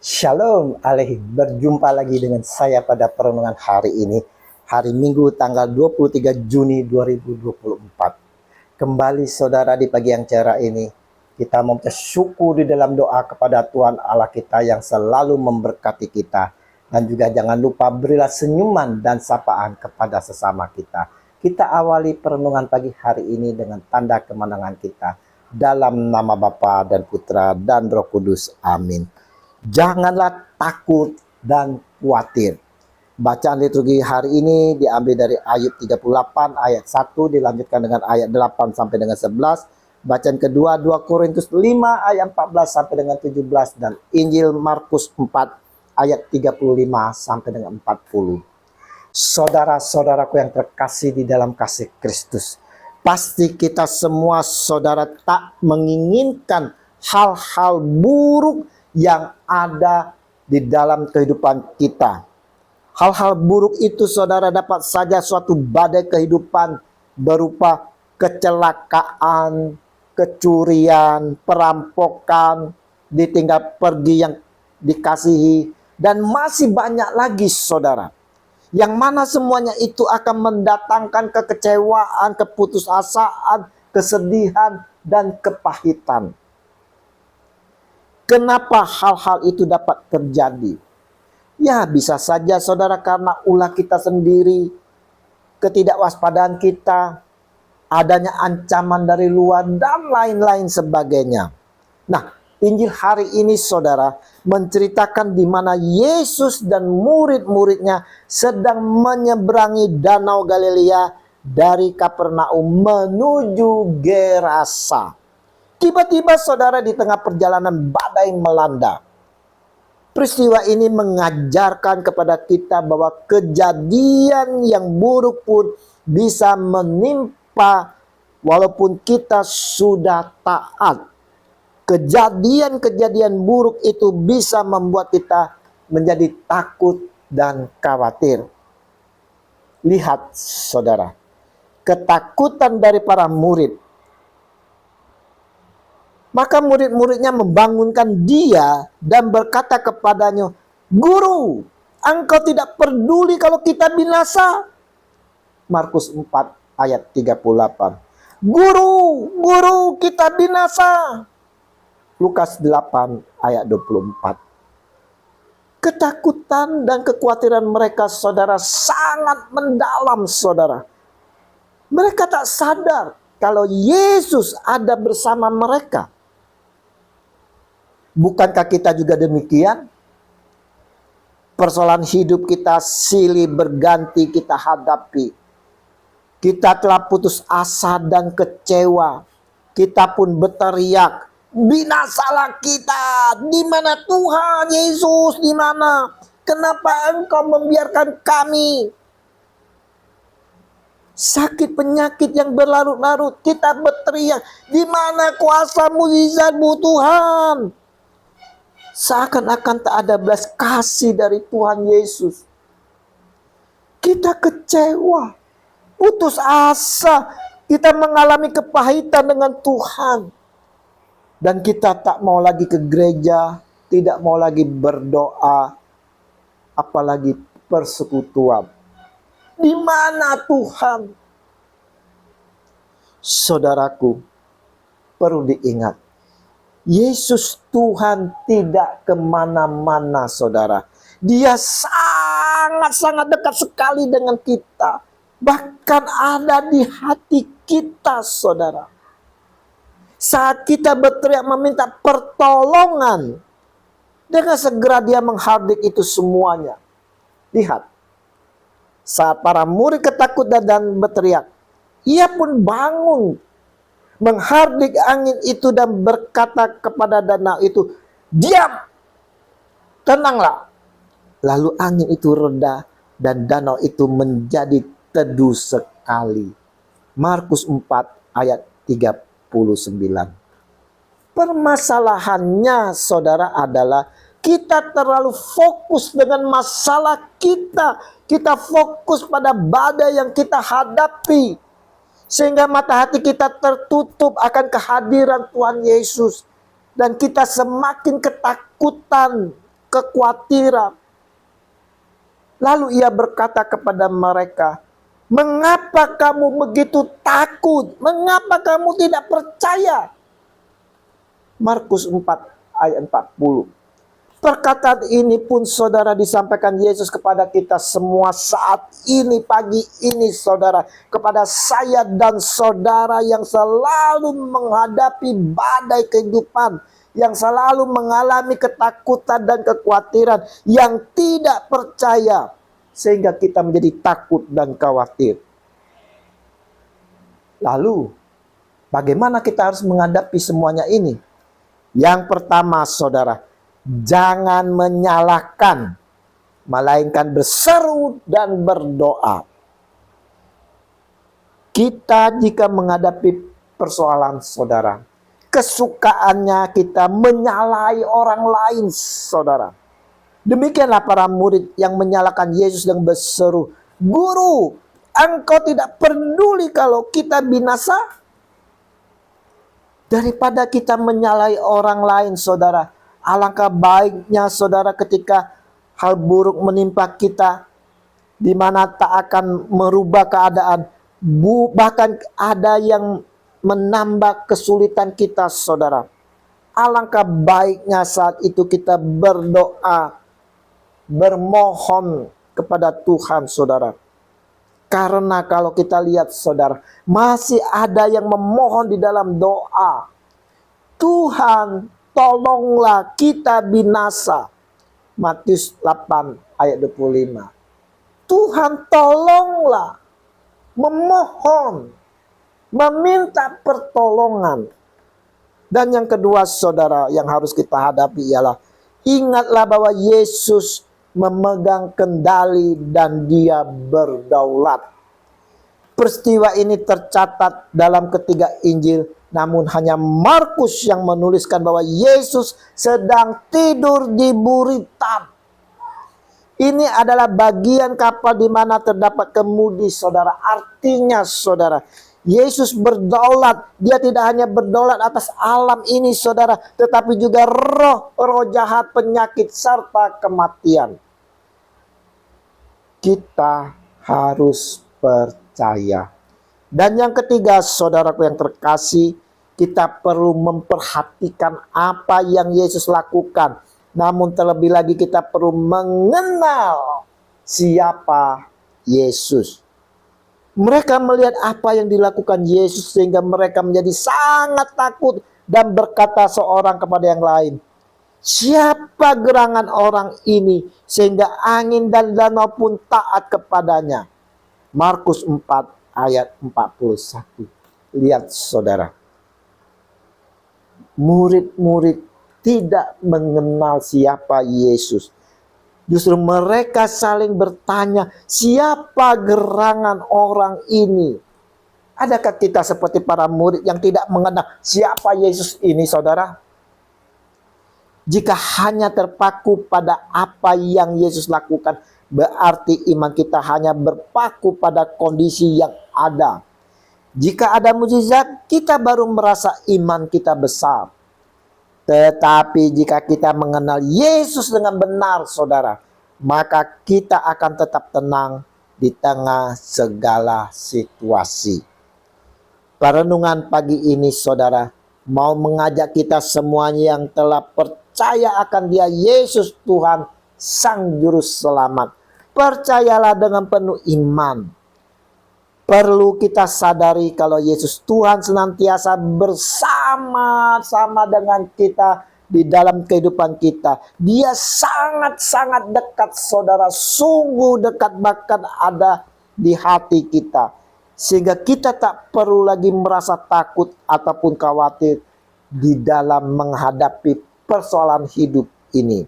Shalom Alehi, berjumpa lagi dengan saya pada perenungan hari ini, hari Minggu tanggal 23 Juni 2024. Kembali saudara di pagi yang cerah ini, kita mau bersyukur di dalam doa kepada Tuhan Allah kita yang selalu memberkati kita. Dan juga jangan lupa berilah senyuman dan sapaan kepada sesama kita. Kita awali perenungan pagi hari ini dengan tanda kemenangan kita. Dalam nama Bapa dan Putra dan Roh Kudus. Amin. Janganlah takut dan khawatir. Bacaan liturgi hari ini diambil dari Ayub 38 ayat 1 dilanjutkan dengan ayat 8 sampai dengan 11. Bacaan kedua 2 Korintus 5 ayat 14 sampai dengan 17 dan Injil Markus 4 ayat 35 sampai dengan 40. Saudara-saudaraku yang terkasih di dalam kasih Kristus, pasti kita semua saudara tak menginginkan hal-hal buruk yang ada di dalam kehidupan kita. Hal-hal buruk itu saudara dapat saja suatu badai kehidupan berupa kecelakaan, kecurian, perampokan, ditinggal pergi yang dikasihi, dan masih banyak lagi saudara. Yang mana semuanya itu akan mendatangkan kekecewaan, keputusasaan, kesedihan, dan kepahitan. Kenapa hal-hal itu dapat terjadi? Ya bisa saja saudara karena ulah kita sendiri, ketidakwaspadaan kita, adanya ancaman dari luar, dan lain-lain sebagainya. Nah, Injil hari ini saudara menceritakan di mana Yesus dan murid-muridnya sedang menyeberangi Danau Galilea dari Kapernaum menuju Gerasa. Tiba-tiba saudara di tengah perjalanan badai melanda. Peristiwa ini mengajarkan kepada kita bahwa kejadian yang buruk pun bisa menimpa walaupun kita sudah taat. Kejadian-kejadian buruk itu bisa membuat kita menjadi takut dan khawatir. Lihat saudara, ketakutan dari para murid. Maka murid-muridnya membangunkan dia dan berkata kepadanya, "Guru, engkau tidak peduli kalau kita binasa?" Markus 4 ayat 38. Guru, kita binasa." Lukas 8 ayat 24. Ketakutan dan kekhawatiran mereka saudara sangat mendalam saudara. Mereka tak sadar kalau Yesus ada bersama mereka. Bukankah kita juga demikian? Persoalan hidup kita silih berganti kita hadapi. Kita telah putus asa dan kecewa. Kita pun berteriak, "Binasalah kita! Di mana Tuhan Yesus? Di mana? Kenapa Engkau membiarkan kami?" Sakit penyakit yang berlarut-larut, kita berteriak, "Di mana kuasa mukjizat-Mu Tuhan?" Seakan-akan tak ada belas kasih dari Tuhan Yesus. Kita kecewa, putus asa, kita mengalami kepahitan dengan Tuhan. Dan kita tak mau lagi ke gereja, tidak mau lagi berdoa, apalagi persekutuan. Di mana Tuhan? Saudaraku, perlu diingat, Yesus Tuhan tidak kemana-mana saudara. Dia sangat-sangat dekat sekali dengan kita. Bahkan ada di hati kita saudara. Saat kita berteriak meminta pertolongan, dengan segera dia menghardik itu semuanya. Lihat, saat para murid ketakutan dan berteriak, ia pun bangun, menghardik angin itu dan berkata kepada danau itu, "Diam, tenanglah." Lalu angin itu reda dan danau itu menjadi teduh sekali. Markus 4 ayat 39. Permasalahannya saudara adalah kita terlalu fokus dengan masalah kita. Kita fokus pada badai yang kita hadapi. Sehingga mata hati kita tertutup akan kehadiran Tuhan Yesus. Dan kita semakin ketakutan. kekhawatiran. Lalu ia berkata kepada mereka, "Mengapa kamu begitu takut? Mengapa kamu tidak percaya?" Markus 4 ayat 40. Perkataan ini pun saudara disampaikan Yesus kepada kita semua saat ini, pagi ini saudara. Kepada saya dan saudara yang selalu menghadapi badai kehidupan, yang selalu mengalami ketakutan dan kekhawatiran, yang tidak percaya, sehingga kita menjadi takut dan khawatir. Lalu, bagaimana kita harus menghadapi semuanya ini? Yang pertama saudara, jangan menyalahkan, melainkan berseru dan berdoa. Kita jika menghadapi persoalan saudara, kesukaannya kita menyalahi orang lain saudara. Demikianlah para murid yang menyalahkan Yesus dan berseru, "Guru, engkau tidak peduli kalau kita binasa?" Daripada kita menyalahi orang lain saudara, alangkah baiknya saudara ketika hal buruk menimpa kita, di mana tak akan merubah keadaan, bahkan ada yang menambah kesulitan kita saudara. Alangkah baiknya saat itu kita berdoa, bermohon kepada Tuhan saudara. Karena kalau kita lihat saudara, masih ada yang memohon di dalam doa, "Tuhan, tolonglah kita binasa." Matius 8 ayat 25. Tuhan tolonglah, memohon, meminta pertolongan. Dan yang kedua saudara yang harus kita hadapi ialah, ingatlah bahwa Yesus memegang kendali dan dia berdaulat. Peristiwa ini tercatat dalam ketiga Injil, namun hanya Markus yang menuliskan bahwa Yesus sedang tidur di buritan. Ini adalah bagian kapal di mana terdapat kemudi saudara. Artinya saudara, Yesus berdaulat. Dia tidak hanya berdaulat atas alam ini saudara, tetapi juga roh-roh jahat, penyakit, serta kematian. Kita harus percaya. Dan yang ketiga saudaraku yang terkasih, kita perlu memperhatikan apa yang Yesus lakukan. Namun terlebih lagi kita perlu mengenal siapa Yesus. Mereka melihat apa yang dilakukan Yesus sehingga mereka menjadi sangat takut dan berkata seorang kepada yang lain, "Siapa gerangan orang ini sehingga angin dan danau pun taat kepadanya?" Markus 4 ayat 41. Lihat saudara, murid-murid tidak mengenal siapa Yesus. Justru mereka saling bertanya, siapa gerangan orang ini? Adakah kita seperti para murid yang tidak mengenal siapa Yesus ini saudara? Jika hanya terpaku pada apa yang Yesus lakukan, berarti iman kita hanya berpaku pada kondisi yang ada. Jika ada mukjizat, kita baru merasa iman kita besar. Tetapi jika kita mengenal Yesus dengan benar saudara, maka kita akan tetap tenang di tengah segala situasi. Perenungan pagi ini saudara mau mengajak kita semuanya yang telah percaya akan Dia Yesus Tuhan Sang Juru Selamat. Percayalah dengan penuh iman. Perlu kita sadari kalau Yesus Tuhan senantiasa bersama-sama dengan kita di dalam kehidupan kita. Dia sangat-sangat dekat saudara, sungguh dekat, bahkan ada di hati kita. Sehingga kita tak perlu lagi merasa takut ataupun khawatir di dalam menghadapi persoalan hidup ini.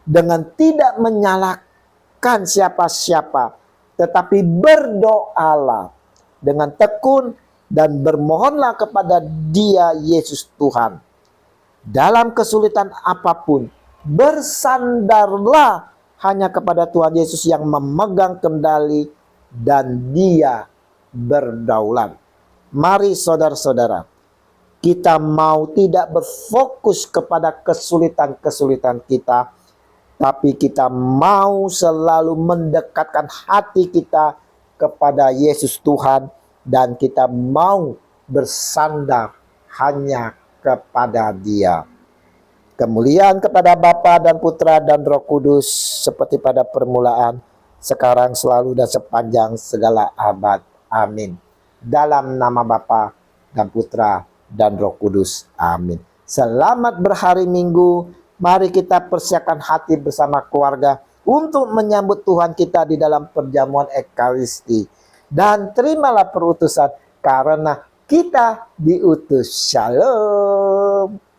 Dengan tidak menyalahkan siapa-siapa, tetapi berdoalah dengan tekun dan bermohonlah kepada Dia Yesus Tuhan. Dalam kesulitan apapun, bersandarlah hanya kepada Tuhan Yesus yang memegang kendali dan Dia berdaulat. Mari saudara-saudara, kita mau tidak berfokus kepada kesulitan-kesulitan kita, tapi kita mau selalu mendekatkan hati kita kepada Yesus Tuhan, dan kita mau bersandar hanya kepada Dia. Kemuliaan kepada Bapa dan Putra dan Roh Kudus, seperti pada permulaan, sekarang, selalu, dan sepanjang segala abad. Amin. Dalam nama Bapa dan Putra dan Roh Kudus. Amin. Selamat berhari Minggu. Mari kita persiapkan hati bersama keluarga untuk menyambut Tuhan kita di dalam perjamuan Ekaristi. Dan terimalah perutusan karena kita diutus. Shalom.